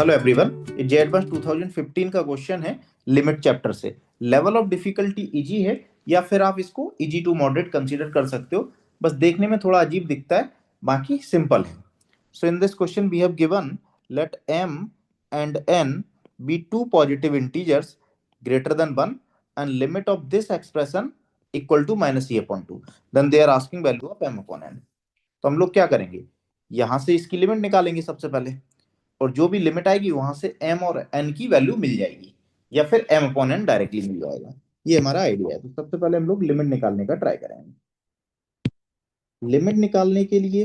Hello everyone, ये जे advance 2015 का question है लिमिट चैप्टर से। लेवल ऑफ डिफिकल्टी इजी है या फिर आप इसको इजी टू मॉडरेट कंसीडर कर सकते हो। बस देखने में थोड़ा अजीब दिखता है, बाकी सिंपल है। So in this question we have given let m and n be two positive integers greater than 1 and limit of this expression equal to minus e upon 2, then they are asking value of m upon n। तो हम लोग क्या करेंगे, यहां से इसकी limit निकालेंगे सबसे पहले, और जो भी लिमिट आएगी वहां से m और n की वैल्यू मिल जाएगी, या फिर m अपॉन n डायरेक्टली मिल जाएगा। ये हमारा आइडिया है। तो सबसे पहले हम लोग लिमिट निकालने का ट्राई करेंगे। लिमिट निकालने के लिए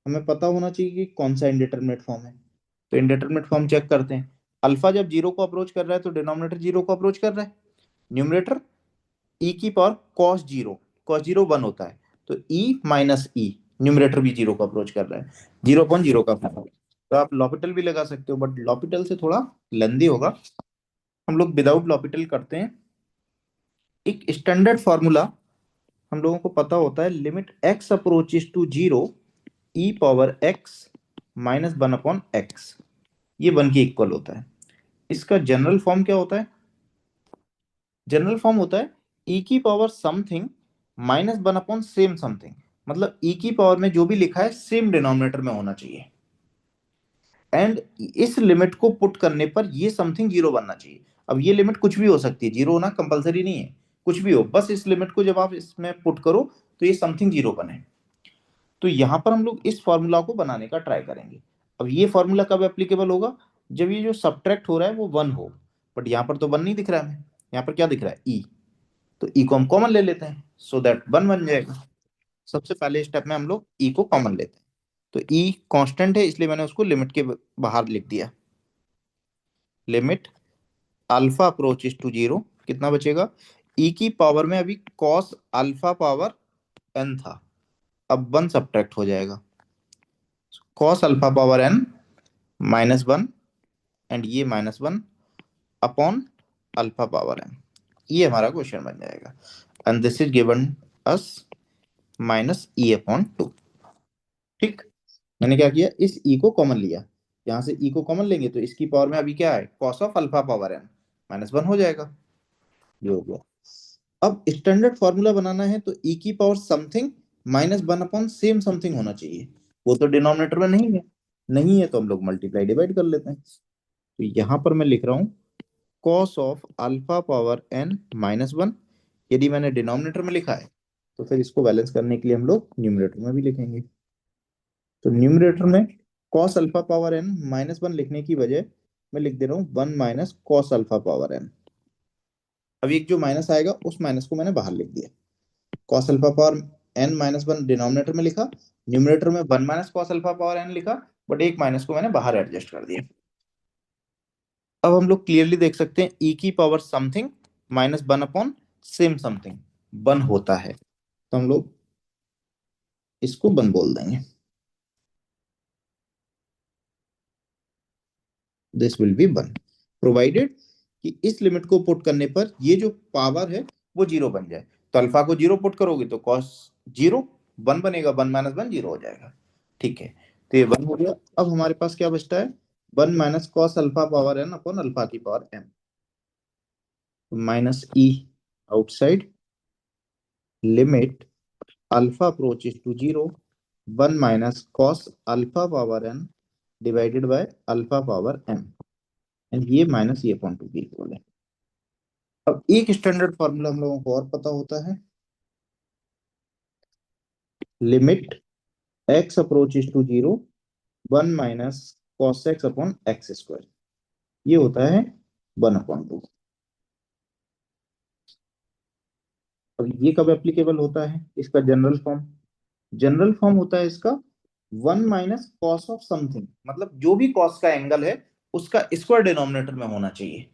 हमें पता होना चाहिए कि कौन सा इंडिटरमिनेट फॉर्म है। तो इंडिटरमिनेट फॉर्म चेक करते हैं। अल्फा जब जीरो को अप्रोच कर रहा है तो डिनोमिनेटर जीरो को अप्रोच कर रहा है। न्यूमरेटर e की पावर कॉस जीरो वन होता है, तो e माइनस ई, न्यूमरेटर भी जीरो को अप्रोच कर रहा है। जीरो अपॉन जीरो का फॉर्म। तो आप लॉपिटल भी लगा सकते हो, बट लॉपिटल से थोड़ा लेंदी होगा। हम लोग विदाउट लॉपिटल करते हैं। एक स्टैंडर्ड फॉर्मूला हम लोगों को पता होता है, limit x approaches to zero e power x minus one upon x, ये वन के इक्वल होता है। इसका जनरल फॉर्म क्या होता है? जनरल फॉर्म होता है e की power something minus one upon same something. मतलब e की पावर में जो भी लिखा है सेम डिनोमिनेटर में होना चाहिए, एंड इस लिमिट को पुट करने पर ये समथिंग जीरो बनना चाहिए। अब ये लिमिट कुछ भी हो सकती है, जीरो होना कंपलसरी नहीं है, कुछ भी हो, बस इस लिमिट को जब आप इसमें पुट करो तो ये समथिंग जीरो बने। तो यहां पर हम लोग इस फॉर्मूला को बनाने का ट्राई करेंगे। अब ये फॉर्मूला कब एप्लीकेबल होगा? जब ये जो सब्ट्रैक्ट हो रहा है वो वन हो। बट यहाँ पर तो वन नहीं दिख रहा है हमें, यहाँ पर क्या दिख रहा है? ई। तो ई को हम कॉमन ले लेते हैं, सो दैट वन बन जाएगा। सबसे पहले स्टेप में हम लोग ई को कॉमन लेते हैं। तो ई कांस्टेंट है, इसलिए मैंने उसको लिमिट के बाहर लिख दिया। Limit alpha approaches to zero, कितना बचेगा? ई की पावर में अभी कॉस अल्फा पावर एन था, अब वन सब्ट्रैक्ट हो जाएगा। Cos alpha power n minus one, and ये minus one upon alpha power n. ये हमारा क्वेश्चन बन जाएगा, and this is given us minus e upon two. ठीक, मैंने क्या किया, इस ई को कॉमन लिया। यहां से ई को कॉमन लेंगे तो इसकी पावर में अभी क्या है? Cos of alpha power n minus one हो जाएगा, ये हो गया। अब स्टैंडर्ड फॉर्मूला बनाना है तो ई की power something minus one upon same something होना चाहिए। वो तो डिनोमिनेटर में नहीं है, नहीं है तो हम लोग मल्टीप्लाई डिवाइड कर लेते हैं। तो यहां पर मैं लिख रहा हूँ cos of alpha power n minus one. यदि मैंने डिनोमिनेटर में लिखा है तो फिर इसको बैलेंस करने के लिए हम लोग न्यूमरेटर में भी लिखेंगे। तो न्यूमरेटर में cos alpha power n minus one लिखने की बजाय मैं लिख दे रहा हूँ one minus cos alpha power n. अब एक जो माइनस आएगा उस माइनस को मैंने बाहर लिख दिया। Cos alpha power n minus one denominator में लिखा, न्यूमरेटर में one minus cos alpha power n लिखा, बट एक माइनस को मैंने बाहर एडजस्ट कर दिया। अब हम लोग क्लियरली देख सकते हैं ई की power something minus one upon same something one होता है, तो हम लोग इसको वन बोल देंगे। This will be one provided कि इस लिमिट को पुट करने पर ये जो पावर है वो जीरो बन जाए। तो अल्फा को जीरो पुट करोगे तो कॉस जीरो वन बनेगा, वन माइनस वन जीरो हो जाएगा। ठीक है, तो ये वन हो गया। अब हमारे पास क्या बचता है? One minus cos alpha power n upon alpha की power m, minus e outside limit alpha approaches to zero one minus cos alpha power n divided by alpha power m, and ये minus ये upon two की equal है। अब एक standard formula हम लोगों को और पता होता है, limit x approaches to zero one minus cos x upon x square, ये होता है वन अपॉन टू। अब ये कब एप्लीकेबल होता है? इसका जनरल फॉर्म, जनरल फॉर्म होता है इसका one minus cos of something, मतलब जो भी कॉस का एंगल है उसका स्क्वायर डिनोमिनेटर में होना चाहिए,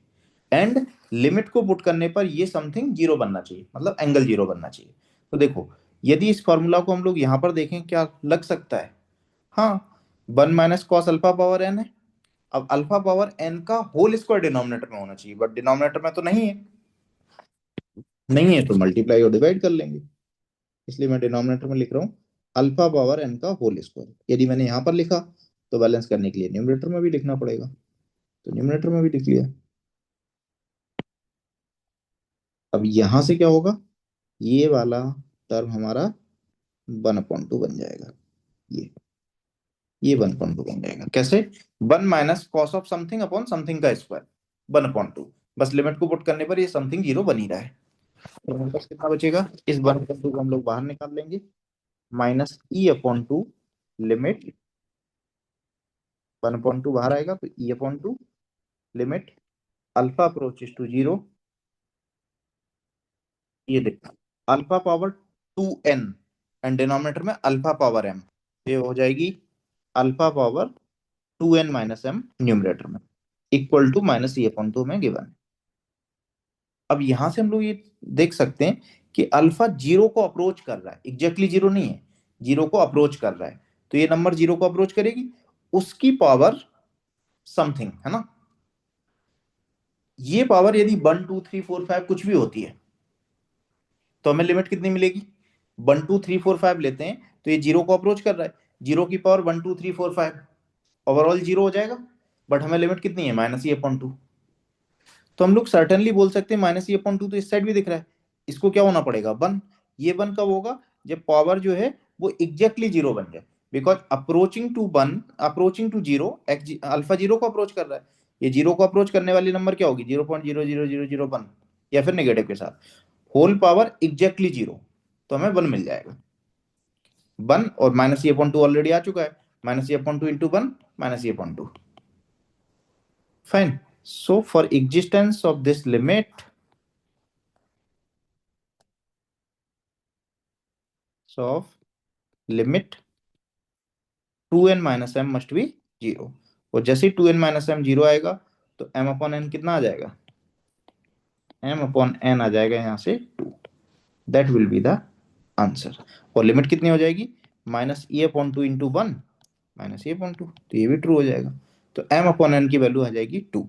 एंड लिमिट को पुट करने पर ये समथिंग जीरो बनना चाहिए, मतलब एंगल जीरो बनना चाहिए। तो देखो, यदि इस फॉर्मूला को हम लोग यहां पर देखें, क्या लग सकता है? हाँ, one minus cos alpha power n है। अब अल्फा पावर एन का होल स्क्वायर डिनोमिनेटर में होना चाहिए, बट डिनोमिनेटर में तो नहीं है। नहीं है तो मल्टीप्लाई और डिवाइड कर लेंगे, इसलिए मैं डिनोमिनेटर में लिख रहा हूँ अल्फा पावर एन का होल स्क्वायर। यदि मैंने यहां पर लिखा तो बैलेंस करने के लिए न्यूमरेटर में भी लिखना पड़ेगा। तो न्यूमरेटर में भी लिख लिया। अब यहां से क्या होगा, ये वाला टर्म हमारा 1/2 बन जाएगा। ये ये 1/2 बन जाएगा कैसे, 1 - cos of something upon something का स्क्वायर 1/2। बस लिमिट को पुट करने पर ये समथिंग जीरो बन ही रहा है। तो हमारे पास कितना बचेगा, इस 1/2 को हम लोग बाहर निकाल लेंगे, -e/2 लिमिट 1/2 बाहर आएगा तो e/2 limit alpha approaches to zero. ये देखना, alpha power 2n and denominator में अल्फा पावर m, ये हो जाएगी alpha power 2n - m numerator में इक्वल टू -e/2 में गिवन। अब यहां से हम लोग ये देख सकते हैं कि अल्फा जीरो को अप्रोच कर रहा है, एग्जैक्टली जीरो नहीं है, जीरो को अप्रोच कर रहा है। तो ये नंबर जीरो को अप्रोच करेगी, उसकी पावर समथिंग है ना। ये पावर यदि 1 2 3 4 5 कुछ भी होती है तो हमें लिमिट कितनी मिलेगी, 1 2 3 4 5 लेते हैं तो ये जीरो को अप्रोच कर रहा है, जीरो की पावर 1 2 3 4 5 ओवरऑल जीरो हो जाएगा। बट हमें लिमिट कितनी है, -e/2। तो हम लोग सर्टेनली बोल सकते हैं -e/2 तो इस साइड भी दिख रहा है, इसको क्या होना पड़ेगा, 1। ये 1 कब होगा, जब पावर जो है वो एग्जैक्टली जीरो बन जाए। Because approaching to 1, approaching to zero, alpha zero को अप्रोच कर रहा है, ये जीरो को अप्रोच करने वाली नंबर क्या होगी, 0.00001 या फिर नेगेटिव के साथ होल पावर एग्जैक्टली जीरो, तो हमें 1 मिल जाएगा। 1 और -e/2 ऑलरेडी आ चुका है, -e/2 into 1 -e/2। Fine. So for existence of this limit, so of limit 2n - m must be zero. और जैसे ही 2n - m जीरो आएगा तो m/n कितना आ जाएगा, m/n आ जाएगा यहाँ से 2। That will be the answer. और लिमिट कितनी हो जाएगी, -e/2 इंटू 1 -e/2, तो ये भी ट्रू हो जाएगा। तो m/n की वैल्यू आ जाएगी 2।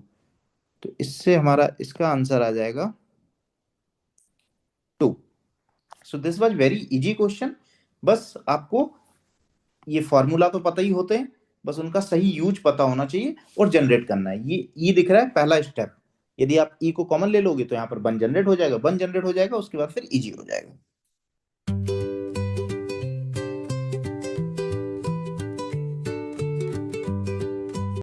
तो इससे हमारा इसका आंसर आ जाएगा 2। So this was very easy question. बस आपको ये फॉर्मूला तो पता ही होते हैं, बस उनका सही यूज पता होना चाहिए और जनरेट करना है। ये ई दिख रहा है पहला स्टेप, यदि आप ई को कॉमन ले लोगे तो यहाँ पर वन जनरेट हो जाएगा, वन जनरेट हो जाएगा उसके बाद फिर इजी हो जाएगा।